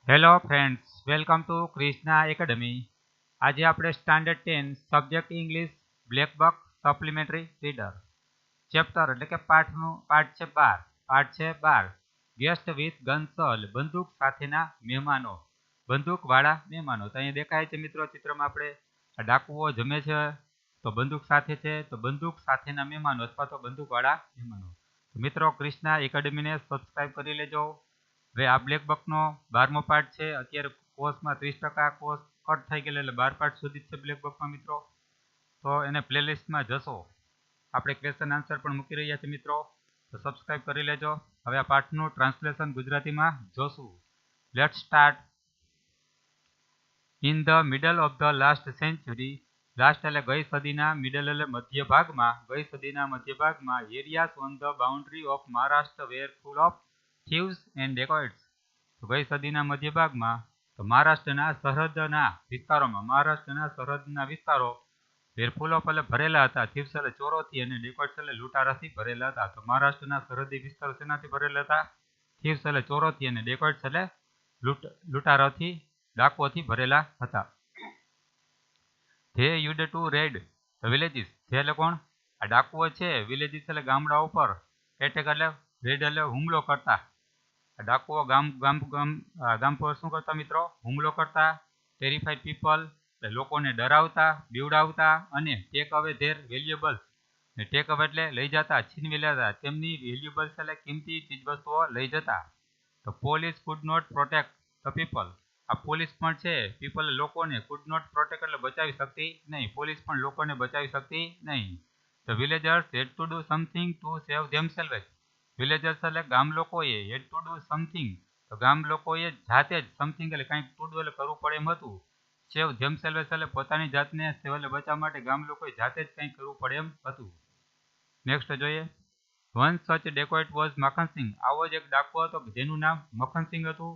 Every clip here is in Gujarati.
Hello friends, welcome to Krishna academy. આજે આપણે standard 10 subject English black buck supplementary reader chapter એટલે કે પાઠ છે 12. ગેસ્ટ વિથ ગન્સલ, બંદૂક સાથેના મહેમાનો, બંદૂકવાળા મહેમાનો. તો અહીંયા દેખાય છે મિત્રો ચિત્રમાં આપણે આ ડાકુઓ જમે છે તો બંદૂક સાથે છે, તો બંદૂક સાથેના મહેમાનો અથવા તો બંદૂકવાળા મહેમાનો. તો મિત્રો ક્રિષ્ના એકેડમીને સબસ્ક્રાઇબ કરી લેજો. હવે આ બ્લેક બકનો 12મો પાર્ટ છે. અત્યારે કોર્સમાં 30% કોર્સ કટ થઈ ગયેલો એટલે 12 પાર્ટ સુધી છે બ્લેક બકમાં મિત્રો. તો એને પ્લેલિસ્ટમાં જશો. આપણે ક્વેશ્ચન આન્સર પણ મૂકી રહ્યા છીએ મિત્રો, તો સબસ્ક્રાઇબ કરી લેજો. હવે આ પાઠનું ટ્રાન્સલેશન ગુજરાતીમાં જોશું. Let's start. In the middle of the last century, last એટલે ગઈ સદીના, મિડલ એટલે મધ્ય ભાગમાં, ગઈ સદીના મધ્ય ભાગમાં, areas on the boundary of Maharashtra were full of thieves and dacoits. ગઈ સદીના મધ્ય ભાગમાં તો મહારાષ્ટ્રના સરહદના વિસ્તારો વેરફૂલ ઓફ એટલે ભરેલા હતા, થીવ્સ એટલે ચોરોથી અને ડેકોઇટ્સ એટલે લૂંટારાથી ભરેલા હતા. તો મહારાષ્ટ્રના સરહદી વિસ્તારો શેનાથી ભરેલા હતા? થીવ્સ એટલે ચોરોથી અને ડેકોઇટ્સ એટલે લૂંટારાથી, ડાકુઓથી ભરેલા હતા. They used to raid the villages. જે એટલે કોણ? આ ડાકુઓ છે. વિલેજીસ એટલે ગામડાઓ પર, એટેક એટલે રેડ એટલે હુમલો કરતા. ડાકુઓ ગામ પર શું કરતા મિત્રો? હુમલો કરતા. ટેરિફાઈડ પીપલ એટલે લોકોને ડરાવતા, બીવડાવતા, અને ટેક અવે ધેર વેલ્યુએબલ્સ. ટેક અવે એટલે લઈ જતા, છીનવી લેતા, તેમની વેલ્યુએબલ્સ એટલે કિંમતી ચીજવસ્તુઓ લઈ જતા. તો police could not protect the people. આ પોલીસ પણ છે, પીપલ લોકોને, કુડ નોટ પ્રોટેક્ટ એટલે બચાવી શકતી નહીં, પોલીસ પણ લોકોને બચાવી શકતી નહીં. The villagers had to do something to save themselves. Villagers એટલે ગામ લોકોએ, હેડ ટુ ડુ સમથિંગ તો ગામ લોકોએ જાતે જ, સમથિંગ એટલે કંઈક ટુ ડુ એટલે કરવું પડે એમ હતું. સેવ ધેમસેલ્વ્સ એટલે પોતાની જાતને સેવ એટલે બચાવવા માટે ગામ લોકોએ જાતે જ કંઈક કરવું પડે એમ હતું. નેક્સ્ટ જોઈએ. વન સચ ડેકોઇટ વોઝ મખનસિંહ. આવો જ એક ડાકુ હતો જેનું નામ મખનસિંહ હતું.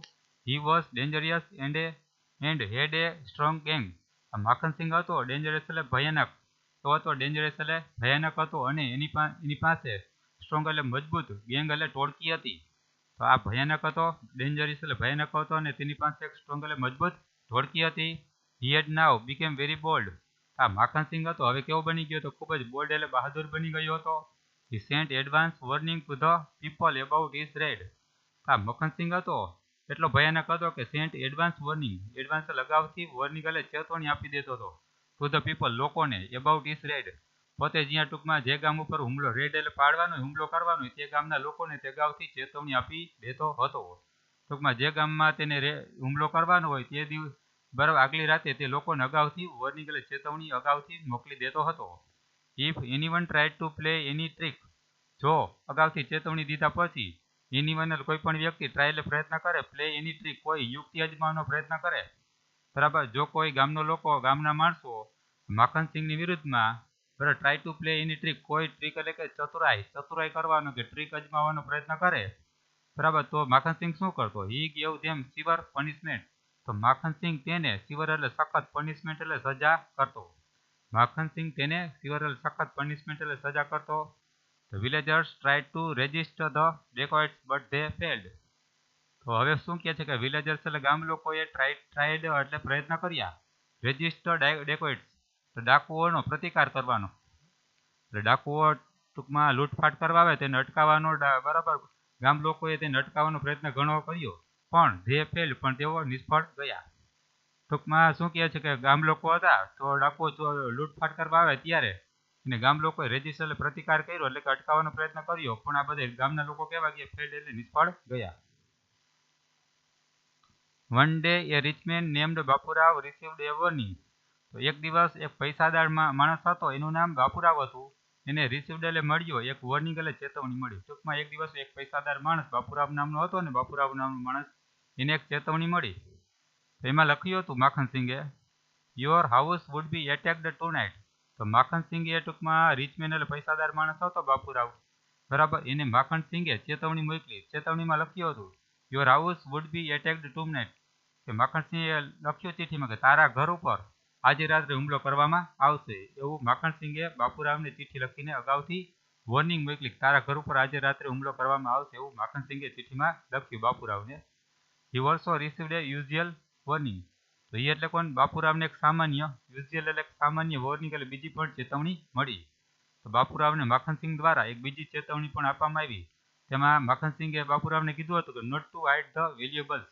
He was dangerous and had a strong gang. આ મખનસિંહ હતો ડેન્જરસ એટલે ભયાનક, તો હતો ડેન્જરસ એટલે ભયાનક હતો, અને એની પાસે સ્ટ્રોંગ એટલે મજબૂત, ગેંગ એટલે ટોળકી હતી. તો આ ભયાનક હતો, ડેન્જરસ એટલે ભયાનક હતો, અને તેની પાસે એક સ્ટ્રોંગ એટલે મજબૂત ટોળકી હતી. હી હેડ નાવ બીકેમ વેરી બોલ્ડ. આ મખનસિંહ હતો હવે કેવો બની ગયો તો ખૂબ જ બોલ્ડ એટલે બહાદુર બની ગયો હતો. He sent advance warning to the people about his raid. આ મખનસિંહ હતો એટલો ભયાનક હતો કે સેન્ટ એડવાન્સ વોર્નિંગ, એડવાન્સ લગાવથી, વોર્નિંગ એટલે ચેતવણી આપી દેતો હતો, ટુ ધ પીપલ લોકોને, એબાઉટ હિઝ રેડ પોતે જ્યાં ટૂંકમાં જે ગામ ઉપર હુમલો, રેડ એટલે પાડવાનો, હુમલો કરવાનો, તે ગામના લોકોને તે ગામથી ચેતવણી આપી દેતો હતો. ટૂંકમાં જે ગામમાં તેને હુમલો કરવાનો હોય તે દિવસ બરાબર આગલી રાતે તે લોકોને અગાઉથી વોર્નિંગ એટલે ચેતવણી અગાઉથી મોકલી દેતો હતો. If anyone try to play any trick. જો અગાઉથી ચેતવણી દીધા પછી એનીવન એટલે કોઈ પણ વ્યક્તિ ટ્રાય એટલે પ્રયત્ન કરે, પ્લે એની ટ્રીક કોઈ યુક્તિ અજમાવવાનો પ્રયત્ન કરે, બરાબર. જો કોઈ ગામના માણસો મખનસિંહની વિરુદ્ધમાં બરાબર try to play any trick, કોઈ ટ્રીક એટલે કે ચતુરાઈ કરવાનો કે ટ્રીક અજમાવવાનો પ્રયત્ન કરે, બરાબર, તો મખનસિંહ શું કરતો? He gave them severe punishment. તો મખનસિંહ તેને સિવર એટલે સખત, પનિશમેન્ટ એટલે સજા કરતો. મખનસિંહ તેને સિવર એટલે સખત, પનિશમેન્ટ એટલે સજા કરતો. The villagers tried to resist the dacoits but they failed. તો હવે શું કહે છે કે વિલેજર્સ એટલે ગામ લોકોએ ટ્રાઇડ એટલે પ્રયત્ન કર્યા, રેજિસ્ટ ડેકોઇટ્સ તો ડાકુઓનો પ્રતિકાર કરવાનો, એટલે ડાકુઓ ટૂંકમાં લૂંટફાટ કરવા આવે તેને અટકાવવાનો, બરાબર, ગામ લોકોએ તેને અટકાવવાનો પ્રયત્ન ઘણો કર્યો, પણ ધે ફેલ પણ તેઓ નિષ્ફળ ગયા. ટૂંકમાં શું કહે છે કે ગામ લોકો હતા તો ડાકુઓ લૂંટફાટ કરવા આવે ત્યારે અને ગામ લોકોએ રેજિસ્ટ એટલે પ્રતિકાર કર્યો, એટલે કે અટકાવવાનો પ્રયત્ન કર્યો, પણ આ બધે ગામના લોકો કેવા ગયા? ફેલ્ડ એટલે નિષ્ફળ ગયા. વન ડે એ રિચ મેન નેમ્ડ બાપુરાવ રિસીવ્ડ એ વોર્નિંગ. તો એક દિવસ એક પૈસાદાર માણસ હતો, એનું નામ બાપુરાવ હતું, એને રિસીવ્ડ એટલે મળ્યો, એક વોર્નિંગ એટલે ચેતવણી મળી. ટૂંકમાં એક દિવસ એક પૈસાદાર માણસ બાપુરાવ નામનો હતો, ને બાપુરાવ નામનો માણસ, એને એક ચેતવણી મળી. એમાં લખ્યું હતું મખનસિંહે, your house would be attacked tonight. તો મખનસિંહે ટૂંકમાં રીચમેન એટલે પૈસાદાર માણસ હતો બાપુરાવ, બરાબર, એને મખનસિંહે ચેતવણી મોકલી. ચેતવણીમાં લખ્યું હતું your house would be attacked tonight, કે મખનસિંહે લખ્યું ચિઠ્ઠીમાં કે તારા ઘર ઉપર આજે રાત્રે હુમલો કરવામાં આવશે, એવું મખનસિંહે બાપુરાવને ચિઠ્ઠી લખીને અગાઉથી વોર્નિંગ મોકલી, તારા ઘર ઉપર આજે રાત્રે હુમલો કરવામાં આવશે, એવું મખનસિંહે ચિઠ્ઠીમાં લખ્યું બાપુરાવને. He also received a usual warning. તો એ એટલે કોણ? બાપુરાવને એક સામાન્ય, યુઝ્યુઅલ એટલે સામાન્ય વોર્નિંગ એટલે બીજી પણ ચેતવણી મળી. તો બાપુરાવને માખનસિંહ દ્વારા એક બીજી ચેતવણી પણ આપવામાં આવી. તેમાં માખનસિંહે બાપુરાવને કીધું હતું કે નોટ ટુ હાઇડ ધ વેલ્યુએબલ્સ.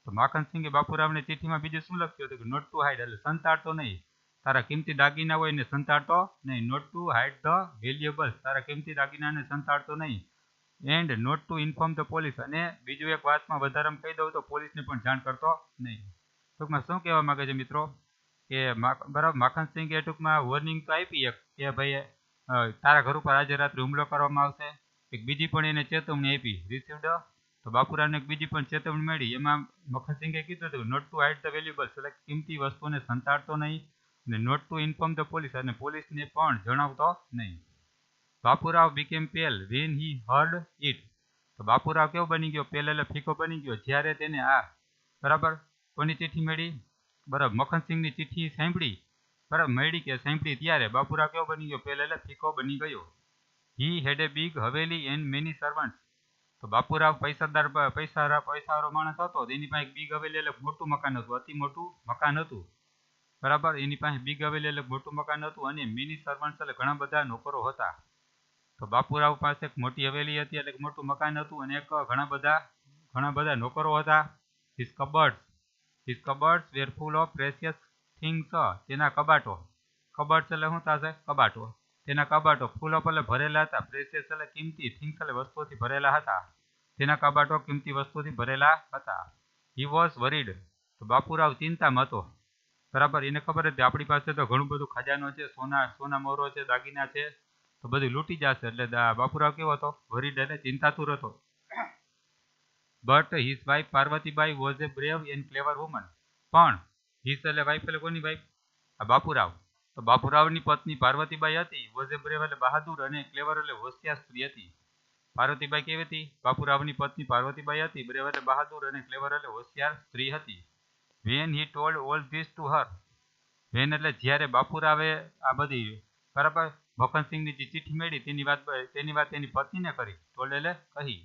તો માખનસિંહે બાપુરાવને ચિઠ્ઠીમાં બીજું શું લખ્યું હતું કે નોટ ટુ હાઇડ એટલે સંતાડતો નહીં. તારા કિંમતી દાગીના હોય એને સંતાડતો નહીં. Not to hide the valuables, તારા કિંમતી દાગીનાને સંતાડતો નહીં. And not to inform the police, અને બીજું એક વાતમાં વધારામાં કહી દઉં તો પોલીસને પણ જાણ કરતો નહીં. ટૂંકમાં શું કહેવા માંગે છે મિત્રો કે બરાબર માખનસિંહે ટૂંકમાં વોર્નિંગ તો આપી એક કે ભાઈ તારા ઘર ઉપર આજે રાત્રે હુમલો કરવામાં આવશે. એક બીજી પણ એને ચેતવણી આપી રિસીવ્ડ. તો બાપુરાવને એક બીજી પણ ચેતવણી મળી. એમાં મખનસિંહે કીધું હતું not to hide the valuables એટલે કિંમતી વસ્તુને સંતાડતો નહીં, અને not to inform the police અને પોલીસને પણ જણાવતો નહીં. Bapurao became pale when he heard it. તો બાપુરાવ કેવો બની ગયો? પેલ એટલે ફીકો બની ગયો જ્યારે તેને આ બરાબર કોની ચિઠ્ઠી મળી? બરાબર મખનસિંહની ચિઠ્ઠી સાંભળી, બરાબર મળી કે સાંભળી ત્યારે બાપુરાવ કેવો બની ગયો? પેલ એટલે ફીકો બની ગયો. He had a big haveli and many servants. તો બાપુરાવ પૈસાવાળો માણસ હતો. એની પાસે એક બિગ હવેલી એટલે મોટું મકાન હતું, અતિ મોટું મકાન હતું. બરાબર એની પાસે બિગ હવેલી એટલે મોટું મકાન હતું, અને મિની સર્વન્ટ્સ એટલે ઘણા બધા નોકરો હતા. તો બાપુરાવ પાસે એક મોટી હવેલી હતી એટલે મોટું મકાન હતું, અને એક ઘણા બધા નોકરો હતા. His cupboards were full of precious things. તેના કબાટો, કબર્ડ્સ એટલે શું થશે? કબાટો. તેના કબાટો ફૂલ ઓફ એટલે ભરેલા હતા, પ્રેશિયસ એટલે કિંમતી, થિંગ્સ એટલે વસ્તુઓથી ભરેલા હતા. તેના કબાટો કિંમતી વસ્તુઓથી ભરેલા હતા. He was worried. તો બાપુરાવ ચિંતામાં હતો. બરાબર એને ખબર હતી આપણી પાસે તો ઘણું બધું ખજાનો છે, સોના મોરો છે, દાગીના છે, તો બધું લૂંટી જશે. એટલે બાપુરાવ કેવો હતો? વરીડ એટલે ચિંતાતુર હતો. But his wife Parvatibai was a brave and clever woman. પણ હિઝ એટલે વાઇફ એટલે કોની વાઇફ? આ બાપુરાવ. તો બાપુરાવની પત્ની પાર્વતીબાઈ હતી. વોઝ એ બ્રેવ એટલે બહાદુર, અને ક્લેવર એટલે હોશિયાર સ્ત્રી હતી. પાર્વતીબાઈ કેવી હતી? બાપુરાવની પત્ની પાર્વતીબાઈ હતી. બ્રેવ એટલે બહાદુર, અને ક્લેવર એટલે હોશિયાર સ્ત્રી હતી. When he told all this to her. When એટલે જ્યારે બાપુરાવે આ બધી બરાબર મખનસિંહની જે ચિઠ્ઠી મળી તેની વાત તેની પત્નીને કરી. ટોલ્ડ એટલે કહી.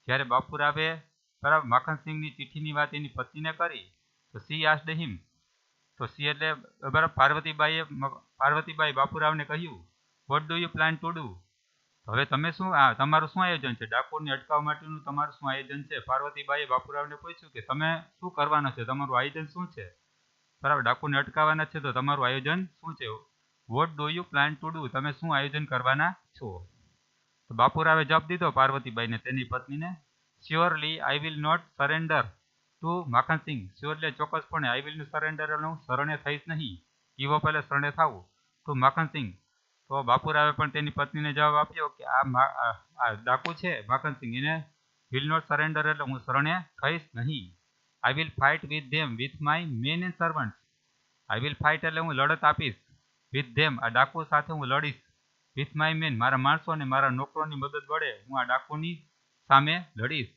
જ્યારે બાપુરાવે બરાબર માખનસિંહની ચિઠ્ઠીની વાત એની પત્નીને કરી તો સી આસ્ક્ડ હિમ. તો સી એટલે બરાબર પાર્વતીબાઈ બાપુરાવને કહ્યું vote do you plan to do. હવે તમે તમારું શું આયોજન છે? ડાકોરને અટકાવવા માટેનું તમારું શું આયોજન છે? પાર્વતીબાઈએ બાપુરાવને પૂછ્યું કે તમે શું કરવાના છે, તમારું આયોજન શું છે? બરાબર ડાકોરને અટકાવવાના છે તો તમારું આયોજન શું છે? Vote do you plan to do, તમે શું આયોજન કરવાના છો? તો બાપુરાવે જવાબ દીધો પાર્વતીબાઈને તેની પત્નીને, surely I will not surrender to Makhan Singh. Sure એટલે ચોક્કસપણે, આઈ વિલ સરેન્ડર એટલે હું શરણે થઈશ નહીં. ગીવ અપ એટલે શરણે થવું. ટુ માખનસિંહ. તો બાપુરાવે પણ તેની પત્નીને જવાબ આપ્યો કે આ ડાકુ છે માખનસિંહ, એને વિલ નોટ સરેન્ડર એટલે હું શરણે થઈશ નહીં. I will fight with them with my men and servants. I will fight એટલે હું લડત આપીશ. વિથ ધેમ આ ડાકુ સાથે હું લડીશ. વિથ માય મેન મારા માણસો અને મારા નોકરોની મદદ વડે હું આ ડાકુની સામે લડીશ.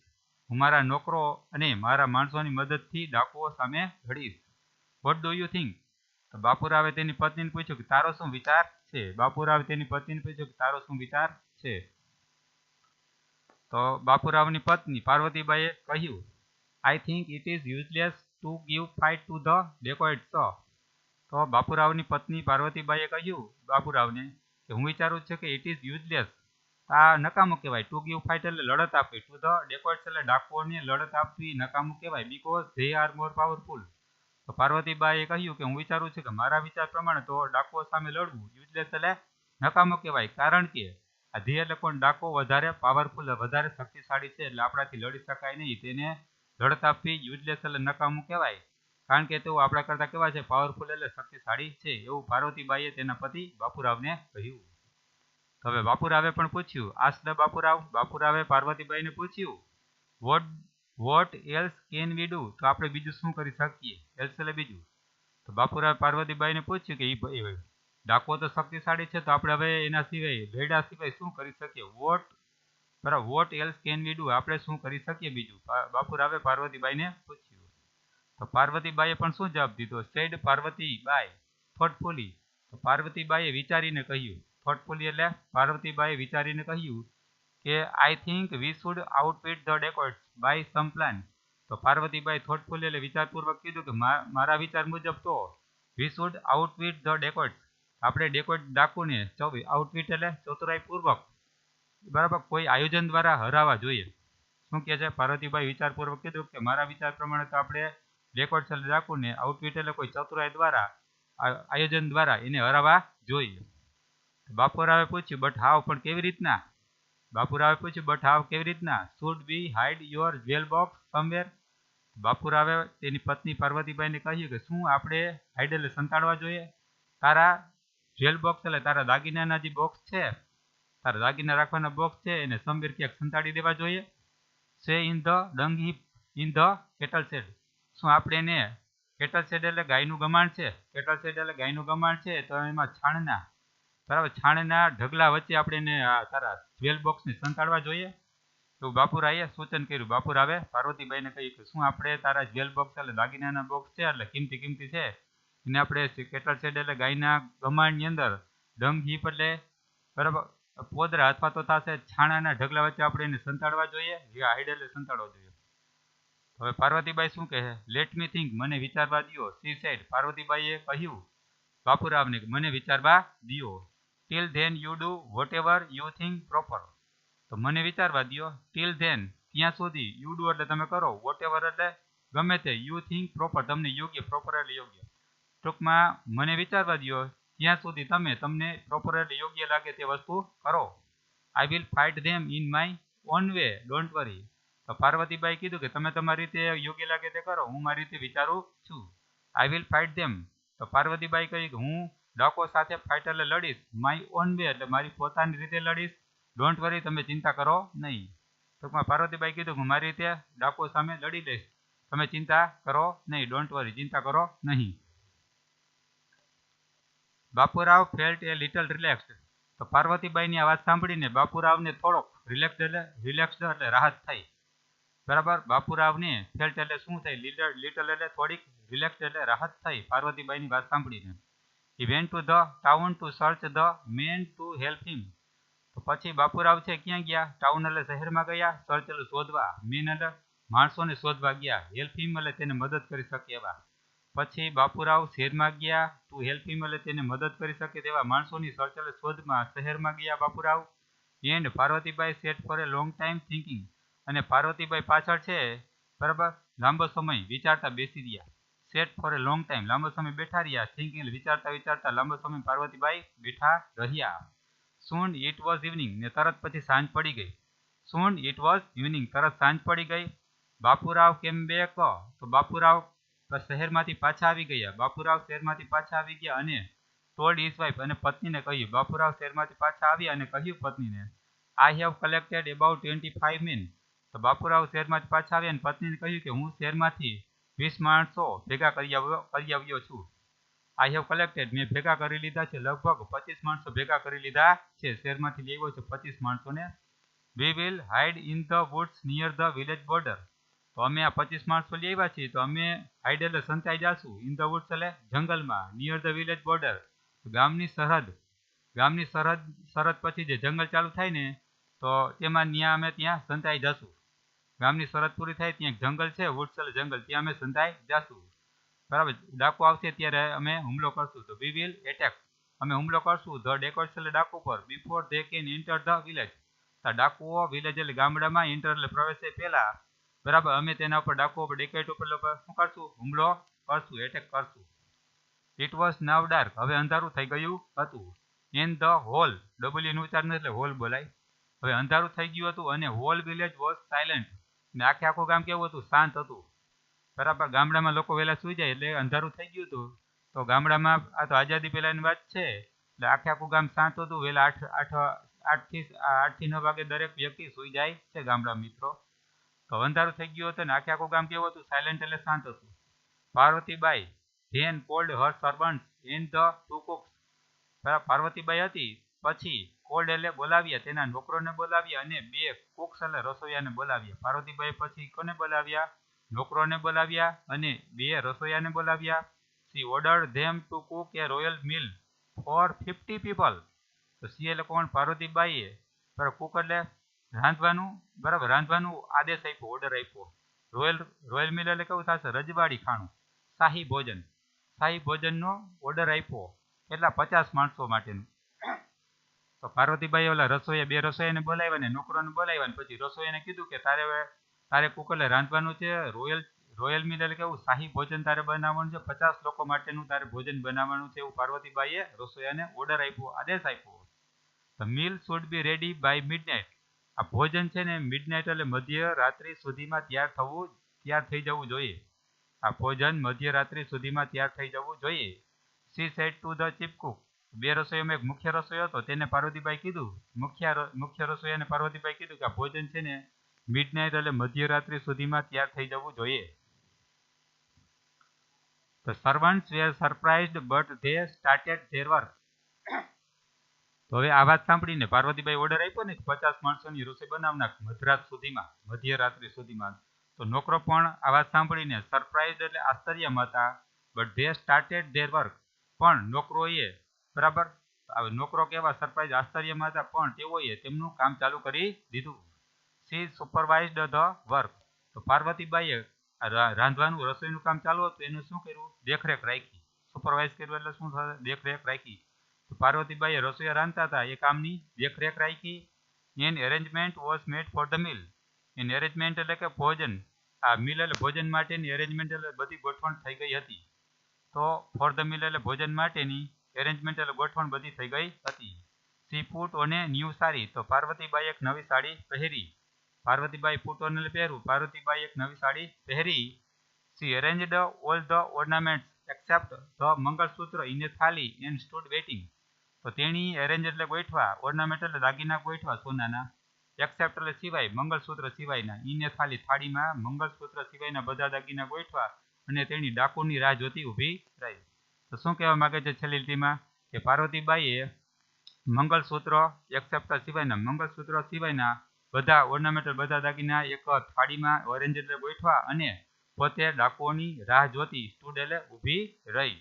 હું મારા નોકરો અને મારા માણસોની મદદથી ડાકુઓ સામે લડીશ. What do you think. તો બાપુરાવે તેની પત્નીને પૂછ્યું કે તારો શું વિચાર છે? બાપુરાવે તેની પત્નીને પૂછ્યું કે તારો શું વિચાર છે? તો બાપુરાવની પત્ની પાર્વતીબાઈએ કહ્યું I think it is useless to give fight to the dacoits. તો બાપુરાવની પત્ની પાર્વતીબાઈએ કહ્યું બાપુરાવને કે હું વિચારું છું કે ઇટ ઇઝ યુઝલેસ, આ નકામું કહેવાય. ટુ ગીવ ફાઇટ એટલે લડત આપવી, ટુ ધ ડેકોઇટ્સ એટલે ડાકુઓને લડત આપવી નકામું કહેવાય. Because they are more powerful. તો પાર્વતીબાઈએ કહ્યું કે હું વિચારું છું કે મારા વિચાર પ્રમાણે તો ડાકુઓ સામે લડવું યુઝલેસ એટલે નકામું કહેવાય, કારણ કે આ ધે એટલે કોણ? ડાકુ વધારે પાવરફુલ, વધારે શક્તિશાળી છે, એટલે આપણાથી લડી શકાય નહીં. તેને લડત આપવી યુઝલેસ એટલે નકામું કહેવાય, કારણ કે તેઓ આપણા કરતા કેવા છે? પાવરફુલ એટલે શક્તિશાળી છે. એવું પાર્વતીબાઈએ તેના પતિ બાપુરાવને કહ્યું. હવે બાપુરાવે પણ પૂછ્યું આસ્ક્ડ બાપુરાવે પાર્વતીબાઈને પૂછ્યું vote else can we do. તો આપણે બીજું શું કરી શકીએ? એલ્સ એટલે બીજું. તો બાપુરાવે પાર્વતીબાઈને પૂછ્યું કે એ ડાકુઓ તો શક્તિશાળી છે, તો આપણે હવે એના સિવાય ભેડા સિવાય શું કરી શકીએ? Vote else can we do, આપણે શું કરી શકીએ બીજું? બાપુરાવે પાર્વતીબાઈને પૂછ્યું. તો પાર્વતીબાઈએ પણ શું જવાબ દીધો? સેડ પાર્વતીબાઈ થોટફુલી. તો પાર્વતીબાઈએ વિચારીને કહ્યું. થોટફુલી એટલે પાર્વતીબાઈએ વિચારીને કહ્યું કે I think we should outwit the dacoits by some plan. તો પાર્વતીબાઈ થોટફુલી એટલે વિચારપૂર્વક કીધું કે મારા વિચાર મુજબ તો વી શુડ આઉટવિટ ધ ડેકોઇટ્સ, આપણે ડેકોઇટ ડાકુને આઉટવિટ એટલે ચતુરાઈપૂર્વક બરાબર કોઈ આયોજન દ્વારા હરાવવા જોઈએ. શું કહે છે પાર્વતીબાઈ વિચારપૂર્વક કીધું કે મારા વિચાર પ્રમાણે તો આપણે ડેકોઇટ્સ એટલે ડાકુને આઉટવિટ એટલે કોઈ ચતુરાઈ દ્વારા આયોજન દ્વારા એને હરાવવા જોઈએ. બાપુરાવે પૂછ્યું બટ હાવ, પણ કેવી રીતના? બાપુરાવે પૂછ્યું બટ હાવ, કેવી રીતના? Should we hide your jewel box somewhere? બાપુરાવે તેની પત્ની પાર્વતીબાઈને કહ્યું કે શું આપણે હાઇડ એટલે સંતાડવા જોઈએ તારા જ્વેલ બોક્સ એટલે તારા દાગીનાના જે બોક્સ છે, તારા દાગીના રાખવાના બોક્સ છે એને સમવેર ક્યાંક સંતાડી દેવા જોઈએ. Say in the dung heap in the cattle shed, શું આપણે એને કેટલ શેડ એટલે ગાયનું ગમાણ છે, કેટલ શેડ એટલે ગાયનું ગમાણ છે તો એમાં છાણના બરાબર છાણના ઢગલા વચ્ચે આપણે એને તારા જ્વેલ બોક્સને સંતાડવા જોઈએ. તો બાપુરાએ સૂચન કર્યું. બાપુરાવે પાર્વતીબાઈને કહ્યું કે શું આપણે તારા જ્વેલ બોક્સ એટલે દાગીનાના બોક્સ છે એટલે કિંમતી છે એને આપણે કેટલ શેડ એટલે ગાયના ગમાણની અંદર ડંગ હીપ એટલે બરાબર પોદરા અથવા તો થશે છાણાના ઢગલા વચ્ચે આપણે એને સંતાડવા જોઈએ, હાઈડ એટલે સંતાડવા જોઈએ. હવે પાર્વતીબાઈ શું કહે છે? લેટ મી થિંક, મને વિચારવા દો. સી સેડ, પાર્વતીબાઈએ કહ્યું બાપુરાવને કે મને વિચારવા દો. Till then you do whatever you think proper, તો મને વિચારવા દો. ટીલ ધેન ત્યાં સુધી, યુ ડુ એટલે તમે કરો, વોટ એવર એટલે ગમે તે, યુ થિંક પ્રોપર તમને યોગ્ય, પ્રોપર એટલે યોગ્ય. ટૂંકમાં મને વિચારવા દો ત્યાં સુધી તમને પ્રોપર એટલે યોગ્ય લાગે તે વસ્તુ કરો. આઈ will fight them in my own way, don't worry. તો પાર્વતીબાઈ કીધું કે તમે તમારી રીતે યોગ્ય લાગે તે કરો, હું મારી રીતે વિચારું છું. આઈ વિલ ફાઇટ ધેમ, તો પાર્વતીબાઈ કહી કે હું ડાકો સાથે ફાઇટ એટલે લડીશ. માય ઓન વે એટલે મારી પોતાની રીતે લડીશ. ડોન્ટ વરી તમે ચિંતા કરો નહીં. ટૂંકમાં પાર્વતીબાઈ કીધું કે હું મારી રીતે ડાકો સામે લડી લઈશ, તમે ચિંતા કરો નહીં, ડોન્ટ વરી ચિંતા કરો નહીં. બાપુરાવ ફેલ્ટ એ લિટલ રિલેક્સ્ડ, તો પાર્વતીબાઈની આ વાત સાંભળીને બાપુરાવને થોડોક રિલેક્સ્ડ એટલે રાહત થઈ. બરાબર, બાપુરાવને ફેલ્ટ એટલે શું થઈ? લિટલ એટલે થોડીક, રિલેક્સ્ડ એટલે રાહત થઈ પાર્વતીબાઈની વાત સાંભળીને. He went to the town to search the man to help him, તો પછી બાપુરાવ છે ક્યાં ગયા? ટાઉન એટલે શહેરમાં ગયા, સર્ચ એટલે શોધવા, મેન એટલે માણસોને શોધવા ગયા, હેલ્પ હિમ એટલે તેને મદદ કરી શકે એવા. પછી બાપુરાવ શહેરમાં ગયા, ટુ હેલ્પ હિમ એટલે તેને મદદ કરી શકે તેવા માણસોની સર્ચ એટલે શોધમાં શહેરમાં ગયા Bapurao. And Parvatibai sat for a long time thinking, અને પાર્વતીબાઈ પાછળ છે બરાબર લાંબો સમય વિચારતા બેસી રહ્યા. Set for a long time લાંબો સમય બેઠા રહ્યા, થિંકિંગ વિચારતા લાંબો સમય પાર્વતીબાઈ બેઠા રહ્યા. સૂન ઇટ વોઝ ઇવનિંગ, ને તરત પછી સાંજ પડી ગઈ. સૂન ઇટ વોઝ ઇવનિંગ, તરત સાંજ પડી ગઈ. બાપુરાવ કેમ બેક, તો બાપુરાવ શહેરમાંથી પાછા આવી ગયા. બાપુરાવ શહેરમાંથી પાછા આવી ગયા અને ટોલ્ડ હિઝ વાઇફ, અને પત્નીને કહ્યું. બાપુરાવ શહેરમાંથી પાછા આવ્યા અને કહ્યું પત્નીને, I have collected about 25 men, તો બાપુરાવ શહેરમાંથી પાછા આવ્યા અને પત્નીને કહ્યું કે હું શહેરમાંથી 20 માણસો ભેગા કરી આવ્યો છું. આઈ હેવ કલેક્ટેડ, મેં ભેગા કરી લીધા છે, લગભગ 25 માણસો ભેગા કરી લીધા છે, શહેરમાંથી લેવો છે 25 માણસોને. We will hide in the woods near the village border, તો અમે આ 25 માણસો લઈ આવ્યા છીએ તો અમે હાઇડ એટલે સંતાઈ જાશું. ઇન ધ વુડ્સ એટલે જંગલમાં, નિયર ધ વિલેજ બોર્ડર ગામની સરહદ પછી જે જંગલ ચાલુ થાય ને તો તેમાં અમે ત્યાં સંતાઈ જાશું. ગામની સરહદ પૂરી થાય ત્યાં જંગલ છે, વુડ્સ એટલે જંગલ, ત્યાં અમે સંતાઈ જાશું. બરાબર, ડાકુ આવશે ત્યારે અમે હુમલો કરશું. તો વી વિલ એટેક, અમે હુમલો કરશું ધ ડેકોઇટ્સ એટલે ડાકુ પર, before they can enter the village, ડાકુઓ વિલેજ એટલે ગામડામાં એન્ટર એટલે પ્રવેશે પહેલા બરાબર અમે તેના ઉપર ડાકુઓ પર ડેકોઇટ ઉપર શું કરશું? હુમલો કરશું, એટેક કરશું. ઇટ વોઝ નાવ ડાર્ક, હવે અંધારું થઈ ગયું હતું. ઇન ધ હોલ, ડબલ્યુ નું ઉચ્ચારણ એટલે હોલ બોલાય. હવે અંધારું થઈ ગયું હતું અને હોલ વિલેજ વોઝ સાયલેન્ટ, ને આખું ગામ કેવું હતું? શાંત હતું. બરાબર, ગામડામાં લોકો વહેલા સુઈ જાય એટલે અંધારું થઈ ગયું હતું. તો ગામડામાં આ તો આઝાદી પહેલાની વાત છે એટલે આખું ગામ શાંત હતું. વહેલા 8 થી 9 વાગે દરેક વ્યક્તિ સુઈ જાય છે ગામડા મિત્રો. તો અંધારું થઈ ગયું હતું ને આખું ગામ કેવું હતું? સાયલેન્ટ એટલે શાંત હતું. Parvatibai then called her servants and the 2 cooks, Parvatibai હતી પછી કોલ્ડ એટલે બોલાવ્યા, તેના નોકરોને બોલાવ્યા અને 2 કુક્સ એટલે રસોઈયાને બોલાવ્યા. પાર્વતીબાઈ પછી કોને બોલાવ્યા? નોકરોને બોલાવ્યા અને 2 રસોઈયાને બોલાવ્યા. She ordered them to cook a royal meal for 50 people, તો સી એટલે કોણ? પાર્વતીબાઈએ બરાબર કુક એટલે રાંધવાનું આદેશ આપ્યો, ઓર્ડર આપ્યો રોયલ મિલ એટલે કેવું થશે? રજવાડી ખાણું, શાહી ભોજન. શાહી ભોજનનો ઓર્ડર આપ્યો, કેટલા? 50 માણસો માટેનું. તો પાર્વતીબાઈ ઓલા રસોઈયા, 2 રસોઈયાને બોલાવ્યા ને નોકરોને બોલાવ્યા ને પછી રસોઈયાને કીધું કે તારે કુકલે રાંધવાનું છે. રોયલ મિલ એટલે કેવું? શાહી ભોજન તારે બનાવવાનું છે, 50 લોકો માટેનું તારે ભોજન બનાવવાનું છે, એવું પાર્વતીબાઈએ રસોઈયાને ઓર્ડર આપ્યો, આદેશ આપ્યો. The meal should be ready by midnight. આ ભોજન છે ને મિડનાઇટ એટલે મધ્યરાત્રિ સુધીમાં તૈયાર થઈ જવું જોઈએ. આ ભોજન મધ્યરાત્રિ સુધીમાં તૈયાર થઈ જવું જોઈએ. C said to the chief Cook. 2 રસોઈયામાં એક મુખ્ય રસોઈયો હતો, તેને પાર્વતીબાઈ કીધું, મુખ્ય રસોઈયાને પાર્વતીબાઈ કીધું કે આ ભોજન છે ને મિડનાઇટ એટલે મધ્યરાત્રિ સુધીમાં તૈયાર થઈ જવું જોઈએ. The servants were surprised but they started their work. તો હવે આ વાત સાંભળીને પાર્વતીબાઈ ઓર્ડર આપ્યો ને 50 માણસોની રસોઈ બનાવનાર મધ્યરાત્રિ સુધીમાં, તો નોકરો પણ આ વાત સાંભળીને સરપ્રાઇઝ એટલે આશ્ચર્યમાં હતા. But they started their work. પણ નોકરોએ, બરાબર, નોકરો કેવા? સરપ્રાઇઝ, આશ્ચર્યમાં હતા, પણ તેઓએ તેમનું કામ ચાલુ કરી દીધું. C supervised the work. તો પાર્વતીબાઈએ રાંધવાનું, રસોઈનું કામ ચાલુ હતું, એનું શું કર્યું? દેખરેખ રાખી. સુપરવાઇઝ કર્યું એટલે શું થશે? દેખરેખ રાખી. તો પાર્વતીબાઈએ રસોઈયા રાંધતા હતા એ કામની દેખરેખ રાખી. An arrangement was made for the meal. An arrangement એટલે કે ભોજન, આ મિલ એટલે ભોજન માટેની, એરેન્જમેન્ટ એટલે બધી ગોઠવણ થઈ ગઈ હતી. તો ફોર ધ મિલ એટલે ભોજન માટેની, એરેન્જમેન્ટ એટલે ગોઠવણ બધી થઈ ગઈ હતી. C put on A new sari. તો પાર્વતીબાઈ એક નવી સાડી પહેરી. પાર્વતીબાઈ પુટ ઓન એટલે પહેરવું. પાર્વતીબાઈ એક નવી સાડી પહેરી. She arranged all the ornaments except the mangalsutra in a thali and stood waiting. તો તેણી એરેન્જ એટલે ગોઠવા, ઓર્નામેન્ટ એટલે દાગીના ગોઠવા સોનાના, એક્સેપ્ટ એટલે સિવાય, મંગળસૂત્ર સિવાયના, ઇને થાળીમાં મંગળસૂત્ર સિવાયના બધા દાગીના ગોઠવા અને તેણી ડાકુની રાહ જોતી ઊભી રહી. તો શું કહેવા માંગે છે છેલ્લી લીટીમાં? કે પાર્વતીબાઈએ મંગળસૂત્ર સિવાયના બધા ઓર્નામેન્ટ બધા દાગીના એક થાળીમાં ઓરેન્જ એટલે ગોઠવા અને પોતે ડાકુઓની રાહ જોતી, સ્ટૂડ એટલે ઊભી રહી.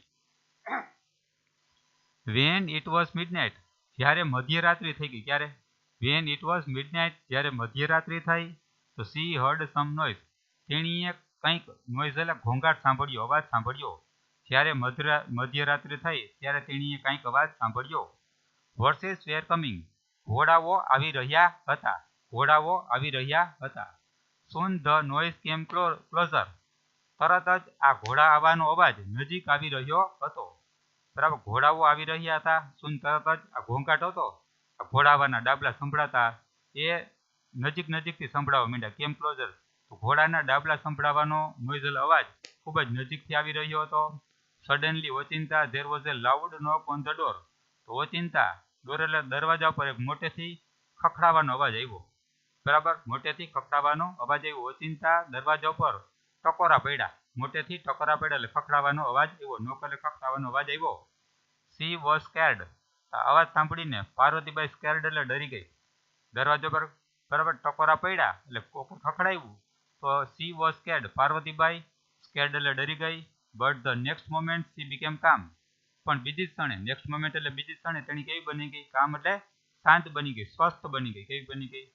When it was midnight. જ્યારે મધ્યરાત્રિ થઈ ગઈ. ક્યારે? When it was midnight. જ્યારે મધ્યરાત્રિ થઈ. તો સી હર્ડ સમ નોઇઝ. તેણીએ કંઈક નોઇઝ એટલે ઘોંઘાટ સાંભળ્યો, અવાજ સાંભળ્યો. જ્યારે મધ્યરાત્રિ થઈ ત્યારે તેણીએ કંઈક અવાજ સાંભળ્યો. હોર્સીસ વેર કમિંગ. ઘોડાઓ આવી રહ્યા હતા. ઘોડાઓ આવી રહ્યા હતા. સૂન ધ નોઇઝ કેમ ક્લોઝર. તરત જ આ ઘોડા આવવાનો અવાજ નજીક આવી રહ્યો હતો. બરાબર, ઘોડાઓ આવી રહ્યા હતા. સૂન તરત જ આ ઘોંઘાટ હતો, આ ઘોડા આવવાના ડાબલા સંભળાતા, એ નજીકથી સંભળાવવા માંડ્યા. કેમ ક્લોઝર. તો ઘોડાના ડાબલા સંભળાવવાનો નોઇઝ અવાજ ખૂબ જ નજીકથી આવી રહ્યો હતો. સડનલી ઓચિંતા there was a loud knock on the door. તો ઓચિંતા, ડોર એટલે દરવાજા પર એક મોટેથી ખખડાવાનો અવાજ આવ્યો. બરાબર, મોટેથી ખખડાવાનો અવાજ આવ્યો. ઓચિંતા દરવાજા પર ટકોરા પડ્યા, મોટેથી ટકોરા પડ્યા એટલે ખખડાવાનો અવાજ આવ્યો. નોક એટલે ખખડાવાનો અવાજ આવ્યો. She was scared. અવાજ સાંભળીને પાર્વતીબાઈ સ્કેર્ડ એટલે ડરી ગઈ. દરવાજા પર બરાબર ટકોરા પડ્યા એટલે ખખડાવ્યું, તો સી વોઝ સ્કેર્ડ. પાર્વતીબાઈ સ્કેર્ડ એટલે ડરી ગઈ. But the next moment C became કામ. પણ બીજી જ ક્ષણે, નેક્સ્ટ મોમેન્ટ એટલે બીજી જ ક્ષણે તેણી કેવી બની ગઈ? કામ એટલે શાંત બની ગઈ, સ્વસ્થ બની ગઈ. કેવી બની ગઈ?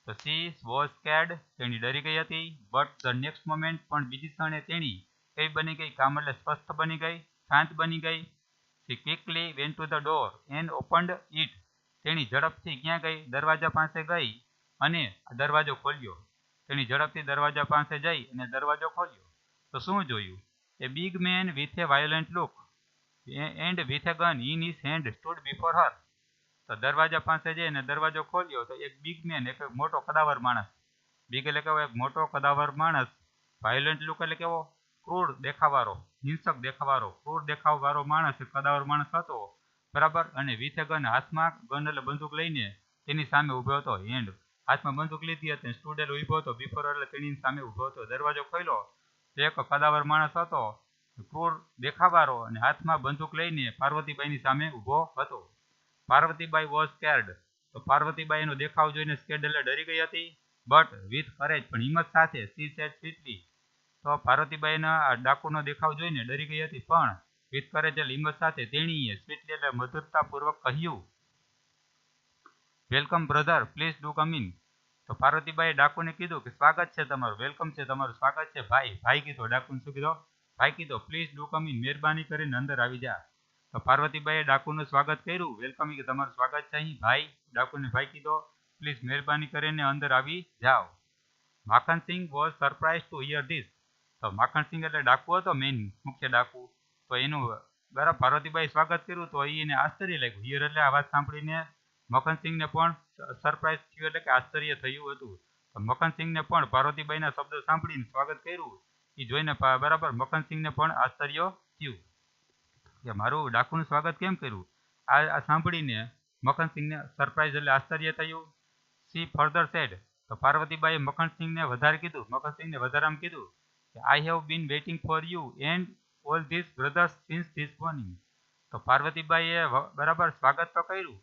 તો સી વોઝ સ્કેર્ડ, તેણી ડરી ગઈ હતી. બટ ધ નેક્સ્ટ મોમેન્ટ, પણ બીજી ક્ષણે તેણી કેવી બની ગઈ? કામ એટલે સ્વસ્થ બની ગઈ, શાંત બની ગઈ. She quickly went to the door and opened it. તેણી ઝડપથી ક્યાં ગઈ? દરવાજા પાસે ગઈ અને દરવાજો ખોલ્યો. તેણી ઝડપથી દરવાજા પાસે જઈ અને દરવાજો ખોલ્યો. તો શું જોયું? A big man with a violent look and with a gun in his hand stood before her. તો દરવાજા પાસે જઈ અને દરવાજો ખોલ્યો તો એક બિગ મેન, એક મોટો કદાવર માણસ. બિગ એટલે કેવો? એક મોટો કદાવર માણસ. વાયોલન્ટ લુક એટલે કેવો? ક્રૂર દેખાવાળો, હિંસક દેખાવાળો, ક્રૂર દેખાવવાળો માણસ, કદાવર માણસ હતો. બરાબર, અને વિથ એ ગન, હાથમાં ગન એટલે બંદૂક લઈને તેની સામે ઉભો હતો. હેન્ડ, હાથમાં બંદૂક લીધી હતી, સ્ટુડેન્ટ ઉભો હતો. બિફોર એટલે તેની સામે ઉભો હતો. દરવાજો ખોલ્યો તો એક કદાવર માણસ હતો, ક્રૂર દેખાવાળો, અને હાથમાં બંદૂક લઈને પાર્વતીબાઈની સામે ઉભો હતો. પાર્વતીબાઈ વોઝ સ્કેર્ડ. તો પાર્વતીબાઈનો દેખાવ જોઈને સ્કેર્ડ એટલે ડરી ગઈ હતી. બટ વિથ કરેજ, પણ હિંમત સાથે, સી સેડ સ્વીટલી. તો પાર્વતીબાઈના આ ડાકુનો દેખાવ જોઈને ડરી ગઈ હતી, પણ વિથ કરેજ એટલે હિંમત સાથે તેણીએ સ્વીટલી એટલે મધુરતાપૂર્વક કહ્યું, welcome brother, please do come in. તો પાર્વતીબાઈએ ડાકુને કીધું કે સ્વાગત છે તમારું, વેલકમ છે તમારું, સ્વાગત છે ભાઈ. ભાઈ કીધો. ડાકુને શું કીધો? ભાઈ કીધો. પ્લીઝ ડુ કમ ઇન, મહેરબાની કરીને અંદર આવી જા. તો પાર્વતીબાઈએ ડાકુનું સ્વાગત કર્યું, વેલકમ, કે તમારું સ્વાગત છે અહીં ભાઈ. ડાકુને ભાઈ કીધો. પ્લીઝ મહેરબાની કરીને અંદર આવી જાઓ. Makhan Singh was surprise to hear this. તો માખનસિંહ એટલે ડાકુ હતો, મેઇન મુખ્ય ડાકુ. તો એનું બરાબર પાર્વતીબાઈ સ્વાગત કર્યું તો એને આશ્ચર્ય લાગ્યું. હિયર એટલે આ વાત સાંભળીને મખનસિંહને પણ સરપ્રાઇઝ થયું, એટલે કે આશ્ચર્ય થયું હતું. તો મખનસિંહને પણ પાર્વતીબાઈના શબ્દો સાંભળીને સ્વાગત કર્યું એ જોઈને બરાબર મખનસિંહને પણ આશ્ચર્ય થયું કે મારું ડાકુનું સ્વાગત કેમ કર્યું. આ સાંભળીને મખનસિંહને સરપ્રાઇઝ એટલે આશ્ચર્ય થયું. She further said. તો પાર્વતીબાઈએ મખનસિંહને વધારે કીધું, મખનસિંહને વધારામાં કીધું કે I have been waiting for you and all this brothers since this morning. તો પાર્વતીબાઈએ બરાબર સ્વાગત તો કર્યું.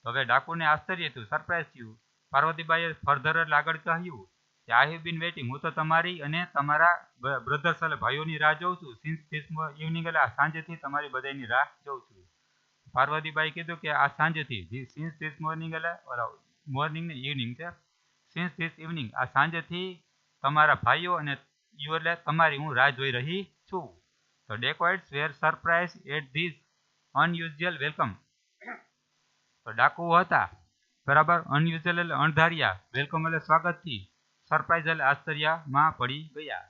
તો હવે ડાકુને આશ્ચર્ય થયું, સરપ્રાઇઝ થયું. પાર્વતીબાઈએ ફર્ધર એટલે આગળ કહ્યું કે આઈ હેવ બીન વેઇટિંગ, હું તો તમારી અને તમારા બ્રધર્સ એટલે ભાઈઓની રાહ જોઉં છું. સિન્સ ધીસ ઇવનિંગ એટલે સાંજથી તમારી બધાની રાહ જોઉં છું. પાર્વતીબાઈ કીધું કે આ સાંજથી, સિન્સ ધીસ મોર્નિંગ એટલે મોર્નિંગ ને ઇવનિંગ છે. સિન્સ ધીસ ઇવનિંગ, આ સાંજથી તમારા ભાઈઓ અને યુ એટલે તમારી હું રાહ જોઈ રહી છું. તો dacoits were surprise at this unusual welcome. તો ડાકુ હતા બરાબર અનયુઝ્યુઅલ એટલે અણધાર્યા, વેલકમ એટલે સ્વાગતથી, સરપ્રાઇઝ એટલે આશ્ચર્યમાં પડી ગયા.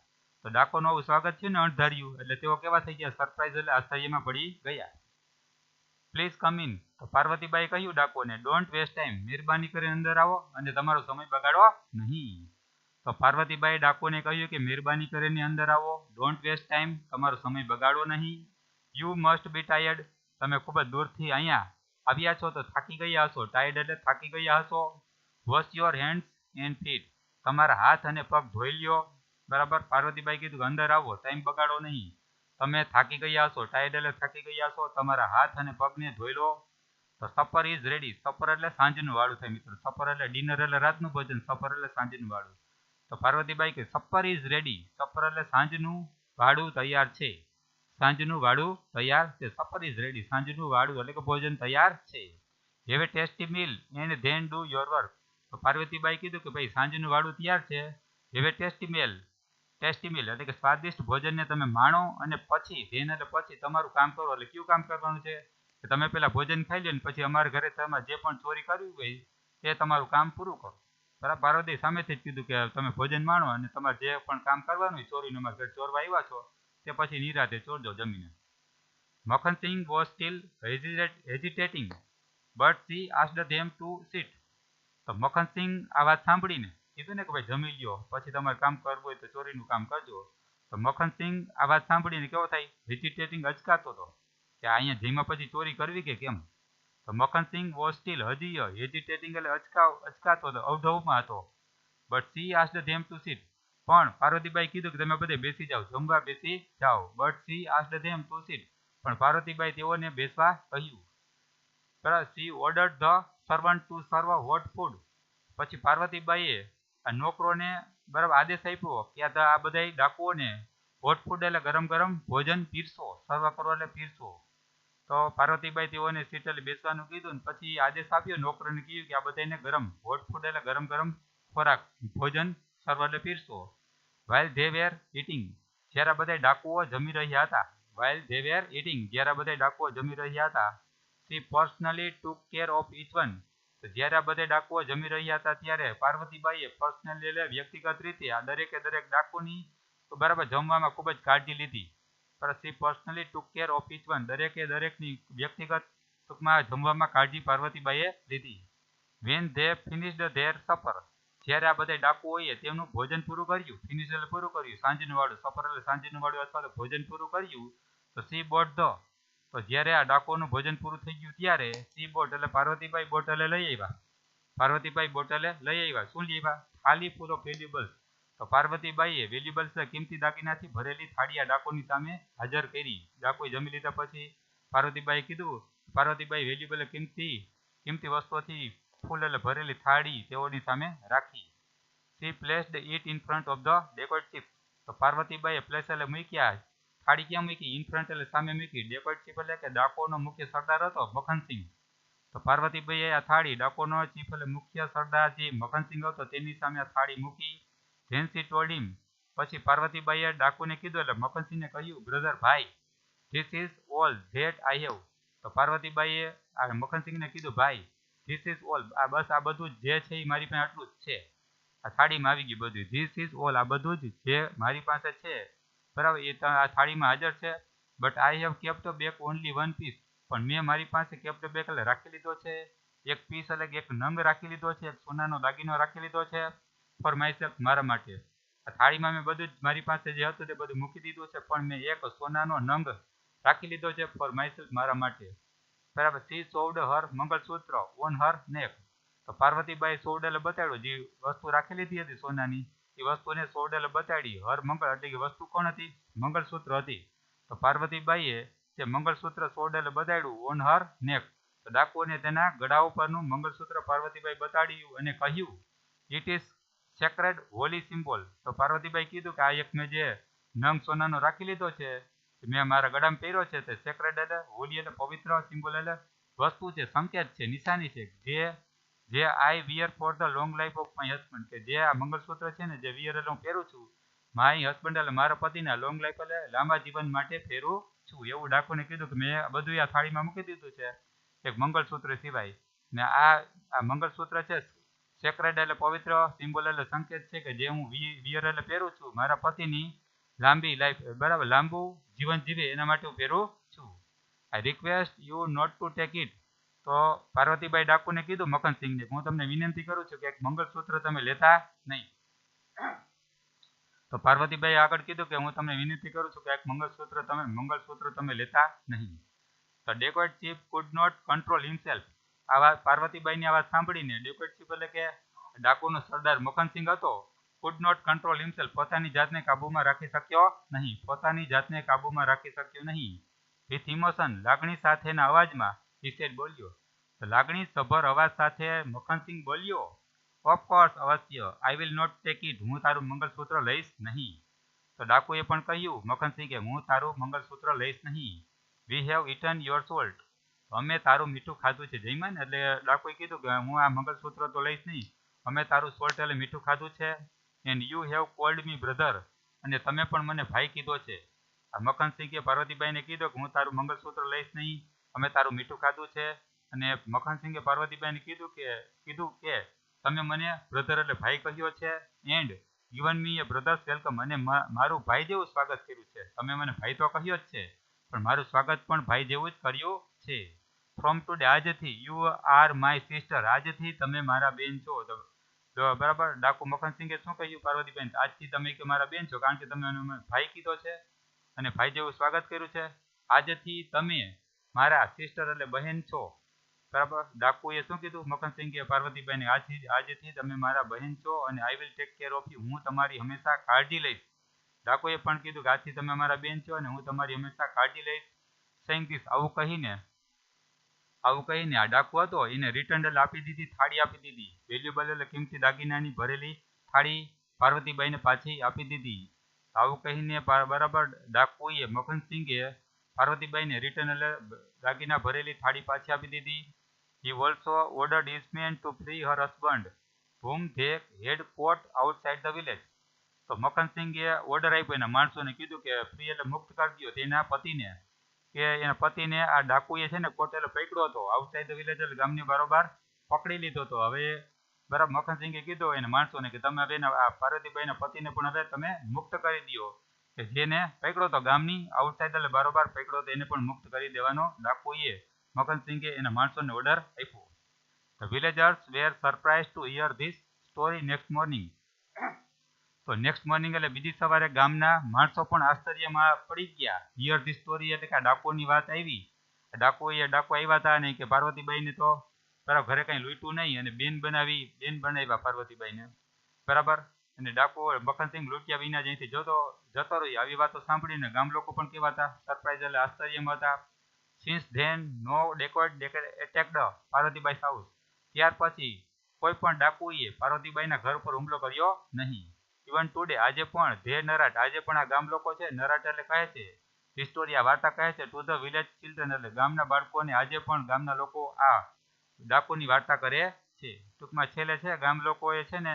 તો ડાકોનું આવું સ્વાગત છે ને અણધાર્યું, એટલે તેઓ કેવા થઈ ગયા? સરપ્રાઇઝ એટલે આશ્ચર્યમાં પડી ગયા. Please come in. તો પાર્વતીબાઈ કહ્યું ડાકોને, ડોન્ટ વેસ્ટ ટાઈમ, મહેરબાની કરીને અંદર આવો અને તમારો સમય બગાડો નહીં. તો પાર્વતીબાઈ ડાકોને કહ્યું કે મહેરબાની કરીને અંદર આવો, ડોન્ટ વેસ્ટ ટાઈમ, તમારો સમય બગાડો નહીં. You must be tired. તમે ખૂબ જ દૂરથી અહીંયા આવ્યા છો તો થાકી ગયા હશો. ટાયર્ડ એટલે થાકી ગયા હશો. Wash your hands and feet. તમારા હાથ અને પગ ધોઈ લ્યો. બરાબર. પાર્વતીબાઈ કીધું કે અંદર આવો, ટાઈમ બગાડો નહીં. તમે થાકી ગયા હશો, ટાયર્ડ એટલે થાકી ગયા હશો, તમારા હાથ અને પગને ધોઈ લો. તો સપર ઇઝ રેડી. સપર એટલે સાંજનું વાળું થાય મિત્રો. સપર એટલે ડિનર એટલે રાતનું ભોજન, સપર એટલે સાંજનું વાળું. તો પાર્વતીબાઈ કે સપર ઇઝ રેડી. સપર એટલે સાંજનું વાળું તૈયાર છે. સાંજનું વાળું તૈયાર છે. Supper is ready. સાંજનું વાળું એટલે કે ભોજન તૈયાર છે. Have a tasty meal and then do your work. તો પાર્વતીબાઈ કીધું કે ભાઈ સાંજનું વાળું તૈયાર છે. Have a tasty meal. Tasty meal એટલે કે સ્વાદિષ્ટ ભોજનને તમે માણો અને પછી ધેન એટલે પછી તમારું કામ કરો. એટલે કયું કામ કરવાનું છે કે તમે પેલા ભોજન ખાઈ લો ને પછી અમારા ઘરે તમે જે પણ ચોરી કરવી હોય તે તમારું કામ પૂરું કરો. બરાબર. પાર્વતી સામેથી જ કીધું કે તમે ભોજન માણો અને તમારે જે પણ કામ કરવાનું હોય ચોરીનું, અમારા ઘરે ચોરવા આવ્યા છો તે પછી નિરાતે ચોરજો જમીને. Makhan Singh was still hesitating but she asked them to sit. તો મખનસિંહ આ વાત સાંભળીને કીધું ને કે ભાઈ જમી લ્યો પછી તમારે કામ કરવું હોય તો ચોરીનું કામ કરજો. તો મખનસિંહ આ વાત સાંભળીને કેવો થાય? હેઝિટેટિંગ, અચકાતો હતો કે અહીંયા જઈમાં પછી ચોરી કરવી કે કેમ. તો મખનસિંહ વોઝ સ્ટીલ, હજી હેઝિટેટિંગ એટલે અચકાતો હતો, અવઢવમાં હતો. But she asked them to sit. પણ પાર્વતીબાઈ કીધું કે તમે બધે બેસી જાઓ, જમવા બેસી જાઓ. But she asked them to sit. પણ પાર્વતીબાઈ તેઓને બેસવા કહ્યું. બરાબર. She ordered the servant to serve hot food. પછી પાર્વતીબાઈએ આ નોકરોને બરાબર આદેશ આપ્યો કે આ બધા ડાકુઓને હોટ ફૂડ એટલે ગરમ ગરમ ભોજન પીરસો, સર્વ કરો એટલે પીરસો. તો પાર્વતીબાઈ તેઓને સીટલે બેસવાનું કીધું ને પછી આદેશ આપ્યો નોકરોને કહ્યું કે આ બધાને ગરમ હોટ ફૂડ એટલે ગરમ ગરમ ખોરાક, ભોજન સર્વ એટલે પીરસો. While they were eating. જ્યારે બધા ડાકુઓ જમી રહ્યા હતા. While they were eating. જ્યારે બધા ડાકુઓ જમી રહ્યા હતા. She personally took care of each one. તો જ્યારે આ બધા ડાકુઓ જમી રહ્યા હતા ત્યારે પાર્વતીબાઈએ પર્સનલી એટલે વ્યક્તિગત રીતે આ દરેકે દરેક ડાકુની બરાબર જમવામાં ખૂબ જ કાળજી લીધી. She personally took care of each one. દરેકે દરેકની વ્યક્તિગત ટૂંકમાં જમવામાં કાળજી પાર્વતીબાઈએ લીધી. વેન ધે ફિનિશ્ડ ધેર સફર. જ્યારે આ બધા ડાકુઓએ તેમનું ભોજન પૂરું કર્યું, ફિનિશ એટલે પૂરું કર્યું, સાંજનું વાળું, સફર એટલે સાંજનું વાળું અથવા તો ભોજન પૂરું કર્યું, તો સી બોટ ધ. તો જ્યારે આ ડાકોનું ભોજન પૂરું થઈ ગયું ત્યારે સી બોટ એટલે પાર્વતીબાઈ બોટલે લઈ આવ્યા. પાર્વતીબાઈ બોટલે લઈ આવ્યા. શું લઈ આવ્યા? થાળી ફૂલ ઓફ વેલ્યુબલ્સ. તો પાર્વતીબાઈએ વેલ્યુબલ્સ કિંમતી દાગીનાથી ભરેલી થાળી આ ડાકોની સામે હાજર કરી. ડાકોએ જમી લીધા પછી પાર્વતીબાઈએ કીધું, પાર્વતીબાઈ વેલ્યુબલ કિંમતી વસ્તુઓથી ફૂલ એટલે ભરેલી થાળી તેઓની સામે રાખી. She placed it in front of the dacoit ship. તો પાર્વતીબાઈએ પ્લેસ એટલે મૂક્યા, થાળી ક્યાં મૂકી? ઇન ફ્રન્ટ એટલે સામે મૂકી. ડેકોઇટ શિપ એટલે કે ડાકોનો મુખ્ય સરદાર હતો મખનસિંહ. તો પાર્વતીબાઈએ આ થાળી ડાકોરનો ચીફ એટલે મુખ્ય સરદાર જે મખનસિંહ હતો તેની સામે આ થાળી મૂકી. ધેન શી ટોલ્ડ હિમ, પછી પાર્વતીબાઈએ ડાકુને કીધું એટલે મખનસિંહને કહ્યું, બ્રધર ભાઈ, this is all that I have. તો પાર્વતીબાઈએ આ મખનસિંહને કીધું, ભાઈ, ધીસ ઇઝ ઓલ, આ બસ આ બધું જે છે એ મારી પાસે આટલું જ છે. આ થાળીમાં આવી ગયું બધું. ધીસ ઇઝ ઓલ, આ બધું જ જે મારી પાસે છે, બરાબર, એ આ થાળીમાં હાજર છે. But I have kept back only one piece, પણ મેં મારી પાસે કેપ્ટ બેક એટલે રાખી લીધો છે એક પીસ, એટલે એક નંગ રાખી લીધો છે, એક સોનાનો દાગીનો રાખી લીધો છે ફોર માયસેલ્ફ, મારા માટે. આ થાળીમાં મેં બધું જ મારી પાસે જે હતું તે બધું મૂકી દીધું છે, પણ મેં એક સોનાનો નંગ રાખી લીધો છે ફોર માયસેલ્ફ, મારા માટે, બરાબર. C sold Har mangalsutra on her નેક. તો પાર્વતીબાઈ સોલ્ડેલે બતાડ્યું જે વસ્તુ રાખી લીધી હતી સોનાની, એ વસ્તુને સોલ્ડેલે બતાડી. હર મંગળ એટલે કે વસ્તુ કોણ હતી? મંગળસૂત્ર હતી. તો પાર્વતીબાઈએ જે મંગળસૂત્ર સોલ્ડેલે બતાડ્યું ઓન હર નેક, તો ડાકુને તેના ગળા ઉપરનું મંગળસૂત્ર પાર્વતીબાઈ બતાડ્યું અને કહ્યું, it is sacred Holi symbol. તો પાર્વતીબાઈ કીધું કે આ એક મેં જે નંગ સોનાનો રાખી લીધો છે, મેં મારા ગળામાં પહેર્યો છે, તે સેક્રેડ એટલે હોલી એટલે પવિત્ર, સિમ્બોલ એટલે વસ્તુ છે, સંકેત છે, નિશાની છે, જે I wear for the long life of my husband, કે જે આ મંગળસૂત્ર છે ને, જે વિયર એટલે હું પહેરું છું માય હસબન્ડ એટલે મારા પતિના લોંગ લાઈફ એટલે લાંબા જીવન માટે પહેરું છું. એવું ડાકુને કીધું કે મેં બધું આ થાળીમાં મૂકી દીધું છે એક મંગળસૂત્ર સિવાય, ને આ મંગળસૂત્ર છે સેક્રેડ એટલે પવિત્ર, સિમ્બોલ એટલે સંકેત છે કે જે હું વિયર એટલે પહેરું છું મારા પતિની લાંબી લાઈફ, બરાબર, લાંબુ જીવન જીવે એના માટે હું પહેરું છું. I request you not to take it. તો પાર્વતીબાઈ ડાકુને કીધું મખનસિંહને, હું તમને વિનંતી કરું છું કે એક મંગળસૂત્ર તમે લેતા નહીં. તો પાર્વતીબાઈ આગળ કીધું કે હું તમને વિનંતી કરું છું કે એક મંગળસૂત્ર તમે લેતા નહીં. તો dacoit chief could not control himself. આ વાત પાર્વતીબાઈની આ વાત સાંભળીને ડેકોઇટ ચીફ એટલે કે ડાકુનો સરદાર મખનસિંહ હતો, કુડ નોટ કંટ્રોલ હિમસેલ્ફ, પોતાની જાતને કાબૂમાં રાખી શક્યો નહીં. વિથ ઇમોશન, લાગણી સાથેના અવાજમાં he said, બોલ્યો. તો લાગણી સભર અવાજ સાથે મખનસિંહ બોલ્યો, ઓફકોર્સ, અવશ્ય, I will not take it, હું તારું મંગળસૂત્ર લઈશ નહીં. તો ડાકુએ પણ કહ્યું મખનસિંહે, હું તારું મંગળસૂત્ર લઈશ નહીં. We have eaten your salt, અમે તારું મીઠું ખાધું છે. જયમાન એટલે ડાકુએ કીધું કે હું આ મંગળસૂત્ર તો લઈશ નહીં, અમે તારું સોલ્ટ એટલે મીઠું ખાધું છે. And you have called me brother, અને તમે પણ મને ભાઈ કીધો છે. આ મખનસિંહે પાર્વતીબાઈને કીધું કે હું તારું મંગળસૂત્ર લઈશ નહીં, અમે તારું મીઠું ખાધું છે. અને મખનસિંહે પાર્વતીબાઈને કીધું કે તમે મને બ્રધર એટલે ભાઈ કહ્યો છે, and given me A brothers welcome, અને મારું ભાઈ જેવું સ્વાગત કર્યું છે. તમે મને ભાઈ તો કહ્યો જ છે, પણ મારું સ્વાગત પણ ભાઈ જેવું જ કર્યું છે. ફ્રોમ ટુડે, આજથી, યુ આર માય સિસ્ટર, આજથી તમે મારા બેન છો. તો બરાબર, ડાકુ મખનસિંહે શું કહ્યું પાર્વતીબાઈને, આજથી તમે કે મારા બેન છો, કારણ કે તમે મને ભાઈ કીધો છે અને ભાઈ જેવું સ્વાગત કર્યું છે. આજથી તમે મારા સિસ્ટર એટલે બહેન છો, બરાબર. ડાકુએ શું કીધું મખનસિંહે પાર્વતીબાઈને, આજથી તમે મારા બહેન છો અને I will take care of you, હું તમારી હંમેશા કાળજી લઈશ. ડાકુએ પણ કીધું કે આજથી તમે મારા બેન છો અને હું તમારી હંમેશા કાળજી લઈશ. સેઇંગ ધીસ, આવું કહીને આ ડાકુ હતો એને રિટર્ન એટલે આપી દીધી, થાળી આપી દીધી, વેલ્યુબલ એટલે કિંમતી દાગીનાની ભરેલી થાળી પાર્વતીબાઈને પાછી આપી દીધી. આવું કહીને બરાબર ડાકુએ મખનસિંહે પાર્વતીબાઈને રિટર્ન એટલે દાગીના ભરેલી થાળી પાછી આપી દીધી. He also ordered his men to free her husband, whom they had caught outside the village. તો મખનસિંહે ઓર્ડર આપ્યો એના માણસોને, કીધું કે ફ્રી એટલે મુક્ત કરી દો તેના પતિને, કે એના પતિને આ ડાકુએ છે ને કોટેલો પકડ્યો હતો આઉટસાઇડ ધ વિલેજ, એટલે ગામની બારોબાર પકડી લીધો હતો. હવે બરાબર મખનસિંહે કીધું એના માણસોને કે તમે હવે આ પાર્વતીબાઈના પતિને પણ હવે તમે મુક્ત કરી દો, કે જેને પકડ્યો હતો ગામની આઉટસાઇડ એટલે બારોબાર પકડ્યો હતો એને પણ મુક્ત કરી દેવાનો ડાકુએ મખનસિંહે એના માણસોને ઓર્ડર આપ્યો. The villagers were surprised to hear this story next morning. તો નેક્સ્ટ મોર્નિંગ એટલે બીજી સવારે ગામના માણસો પણ આશ્ચર્યમાં પડી ગયા. હિયર ધી સ્ટોરી એટલે કે આ ડાકોની વાત આવી. ડાકુ આવ્યા હતા ને કે પાર્વતીબાઈને તો બરાબર ઘરે કંઈ લૂંટ્યું નહીં અને બેન બનાવ્યા પાર્વતીબાઈને, બરાબર. અને ડાકુ મખનસિંહ લૂંટ્યા વિના જ્યાંથી જતો રહ્યો. આવી વાતો સાંભળીને ગામ લોકો પણ કેવા હતા? સરપ્રાઈઝ એટલે આશ્ચર્યમાં હતા. સિન્સ ધેન નો ડેકોઇટ એટેક્ડ પાર્વતીબાઈ હાઉસ, ત્યાર પછી કોઈ પણ ડાકુએ પાર્વતીબાઈના ઘર પર હુમલો કર્યો નહીં. ઇવન ટુડે, આજે પણ, ધે નરાટ, આજે પણ આ ગામ લોકો છે, નરાટ એટલે કહે છે, હિસ્ટોરી આ વાર્તા કહે છે, ટુ ધ વિલેજ ચિલ્ડ્રન એટલે ગામના બાળકોને, આજે પણ ગામના લોકો આ ડાકુની વાર્તા કરે છે. ટૂંકમાં છેલ્લે છે ગામ લોકોએ છે ને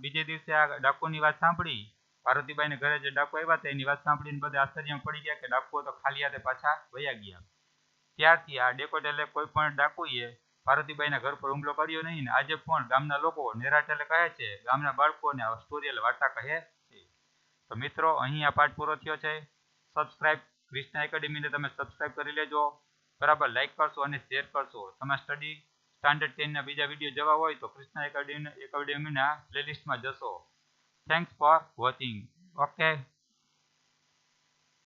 બીજે દિવસે આ ડાકુની વાત સાંભળી. પાર્વતીબાઈને ઘરે જે ડાકુ આવ્યા હતા એની વાત સાંભળીને બધા આશ્ચર્યમાં પડી ગયા કે ડાકુઓ તો ખાલી હાથે પાછા વયા ગયા. ત્યારથી આ ડેકોટ એટલે કોઈ પણ ડાકુએ પાર્વતીબાઈના ઘર પર હુમલો કર્યો નહીં ને આજે પણ ગામના લોકો નિરાંતે કહે છે, ગામના બાળકોને આ સ્ટોરી એટલે વાર્તા કહે છે. તો મિત્રો અહીં આ પાઠ પૂરો થયો છે. સબસ્ક્રાઇબ કૃષ્ણા એકેડેમીને તમે સબસ્ક્રાઇબ કરી લેજો. બરાબર લાઈક કરશો અને શેર કરશો. તમારા સ્ટડી સ્ટાન્ડર્ડ 10ના બીજા વિડીયો જોવા હોય તો કૃષ્ણા એકેડેમીના પ્લેલિસ્ટમાં જશો. Thanks for watching. ઓકે.